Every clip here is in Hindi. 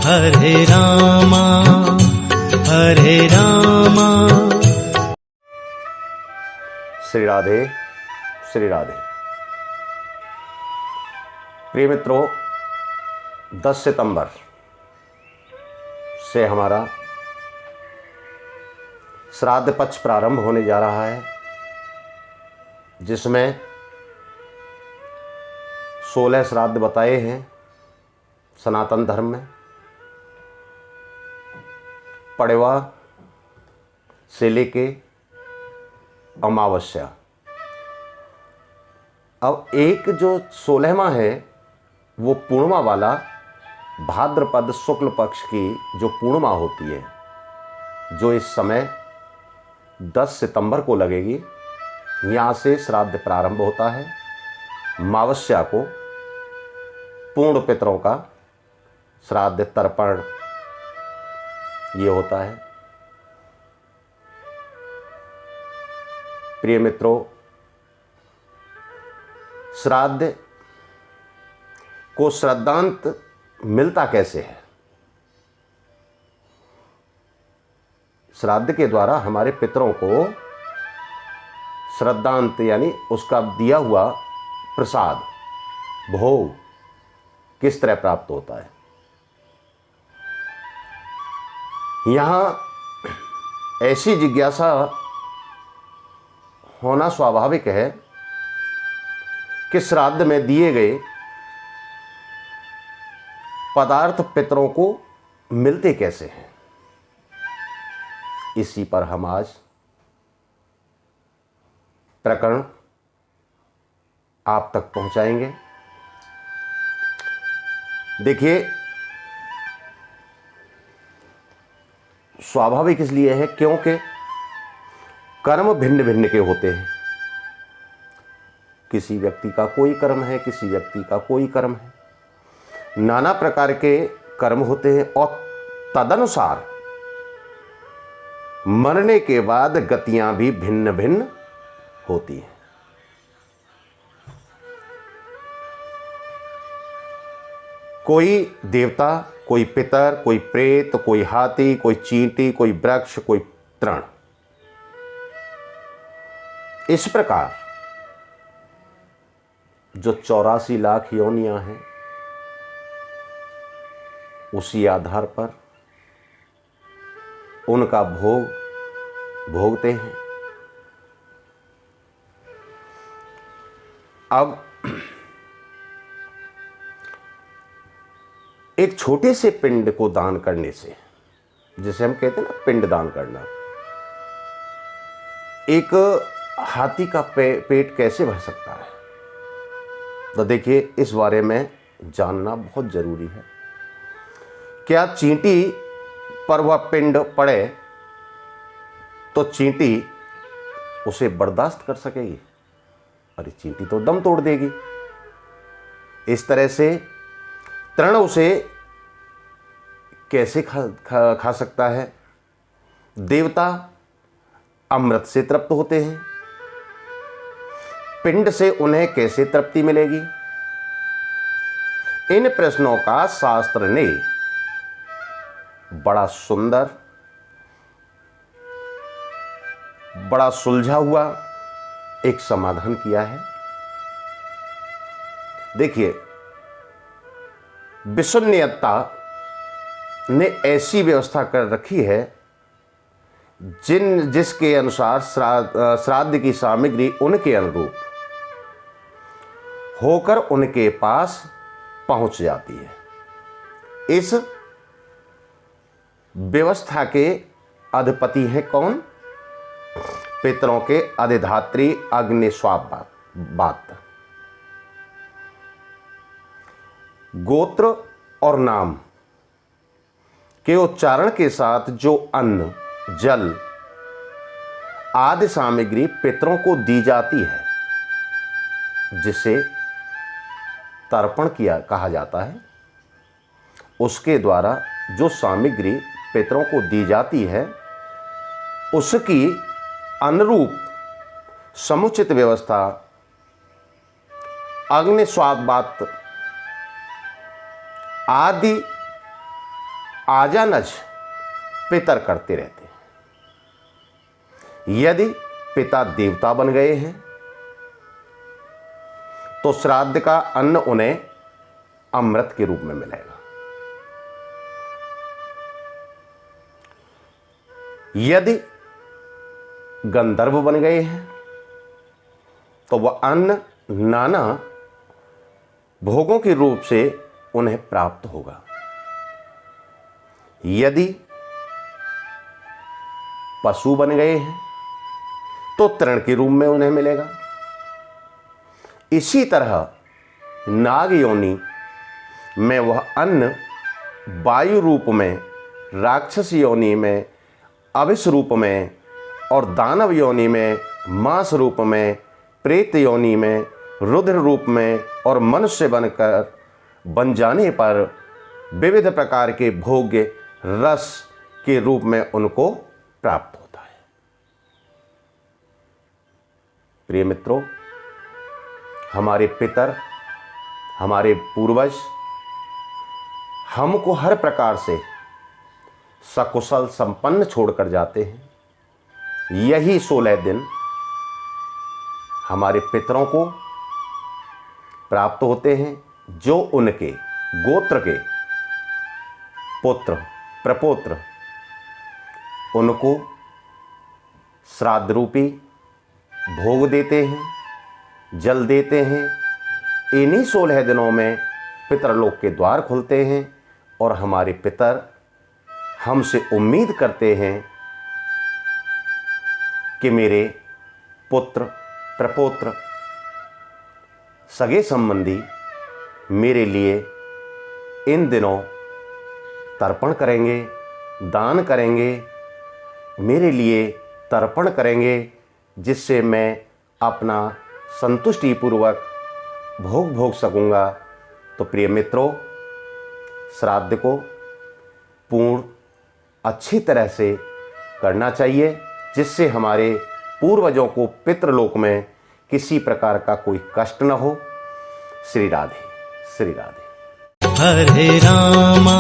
हरे रामा हरे रामा। श्री राधे श्री राधे। प्रिय मित्रों, 10 सितंबर से हमारा श्राद्ध पक्ष प्रारंभ होने जा रहा है, जिसमें 16 श्राद्ध बताए हैं सनातन धर्म में। पड़वा से लेके अमावस्या। अब एक जो 16वां है वो पूर्णिमा वाला, भाद्रपद शुक्ल पक्ष की जो पूर्णिमा होती है, जो इस समय 10 सितंबर को लगेगी। यहाँ से श्राद्ध प्रारंभ होता है। अमावस्या को पूर्ण पितरों का श्राद्ध तर्पण ये होता है। प्रिय मित्रों, श्राद्ध को श्राद्धांत मिलता कैसे है? श्राद्ध के द्वारा हमारे पितरों को श्राद्धांत यानी उसका दिया हुआ प्रसाद, भोग किस तरह प्राप्त होता है। यहां ऐसी जिज्ञासा होना स्वाभाविक है कि श्राद्ध में दिए गए पदार्थ पितरों को मिलते कैसे हैं। इसी पर हम आज प्रकरण आप तक पहुंचाएंगे। देखिए, स्वाभाविक इसलिए है क्योंकि कर्म भिन्न भिन्न के होते हैं। किसी व्यक्ति का कोई कर्म है, किसी व्यक्ति का कोई कर्म है। नाना प्रकार के कर्म होते हैं और तदनुसार मरने के बाद गतियां भी भिन्न भिन्न होती हैं। कोई देवता, कोई पितर, कोई प्रेत, कोई हाथी, कोई चींटी, कोई वृक्ष, कोई तृण। इस प्रकार जो 84 लाख योनियां हैं, उसी आधार पर उनका भोग भोगते हैं। अब एक छोटे से पिंड को दान करने से, जिसे हम कहते हैं ना पिंड दान करना, एक हाथी का पेट कैसे भर सकता है? तो देखिए, इस बारे में जानना बहुत जरूरी है। क्या चींटी पर वह पिंड पड़े तो चींटी उसे बर्दाश्त कर सकेगी? अरे चींटी तो दम तोड़ देगी। इस तरह से तृण उसे कैसे खा सकता है? देवता अमृत से तृप्त होते हैं, पिंड से उन्हें कैसे तृप्ति मिलेगी? इन प्रश्नों का शास्त्र ने बड़ा सुंदर, बड़ा सुलझा हुआ एक समाधान किया है। देखिए, विशुन्यता ने ऐसी व्यवस्था कर रखी है जिसके अनुसार श्राद्ध की सामग्री उनके अनुरूप होकर उनके पास पहुंच जाती है। इस व्यवस्था के अधिपति हैं कौन? पितरों के अधिधात्री अग्निस्वाबात। गोत्र और नाम के उच्चारण के साथ जो अन्न, जल आदि सामग्री पितरों को दी जाती है, जिसे तर्पण कहा जाता है, उसके द्वारा जो सामग्री पितरों को दी जाती है, उसकी अनुरूप समुचित व्यवस्था अग्निस्वाबात आदि आजानज पितर करते रहते हैं। यदि पिता देवता बन गए हैं तो श्राद्ध का अन्न उन्हें अमृत के रूप में मिलेगा। यदि गंधर्व बन गए हैं तो वह अन्न नाना भोगों के रूप से उन्हें प्राप्त होगा। यदि पशु बन गए हैं तो तृण के रूप में उन्हें मिलेगा। इसी तरह नाग योनि में वह अन्न वायु रूप में, राक्षस योनि में अविष रूप में और दानव योनि में मांस रूप में, प्रेत योनि में रुद्र रूप में और मनुष्य बन जाने पर विविध प्रकार के भोग्य रस के रूप में उनको प्राप्त होता है। प्रिय मित्रों, हमारे पितर, हमारे पूर्वज हमको हर प्रकार से सकुशल संपन्न छोड़कर जाते हैं। यही 16 दिन हमारे पितरों को प्राप्त होते हैं जो उनके गोत्र के पुत्र प्रपौत्र उनको श्राद्ध रूपी भोग देते हैं, जल देते हैं। इन्हीं 16 दिनों में पितरलोक के द्वार खुलते हैं और हमारे पितर हमसे उम्मीद करते हैं कि मेरे पुत्र प्रपौत्र सगे संबंधी मेरे लिए इन दिनों तर्पण करेंगे, दान करेंगे, मेरे लिए तर्पण करेंगे, जिससे मैं अपना संतुष्टि पूर्वक भोग सकूंगा। तो प्रिय मित्रों, श्राद्ध को पूर्ण अच्छी तरह से करना चाहिए, जिससे हमारे पूर्वजों को पितृलोक में किसी प्रकार का कोई कष्ट न हो। श्री राधे, श्री राधे। हरे रामा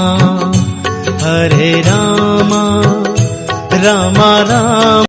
रामा राम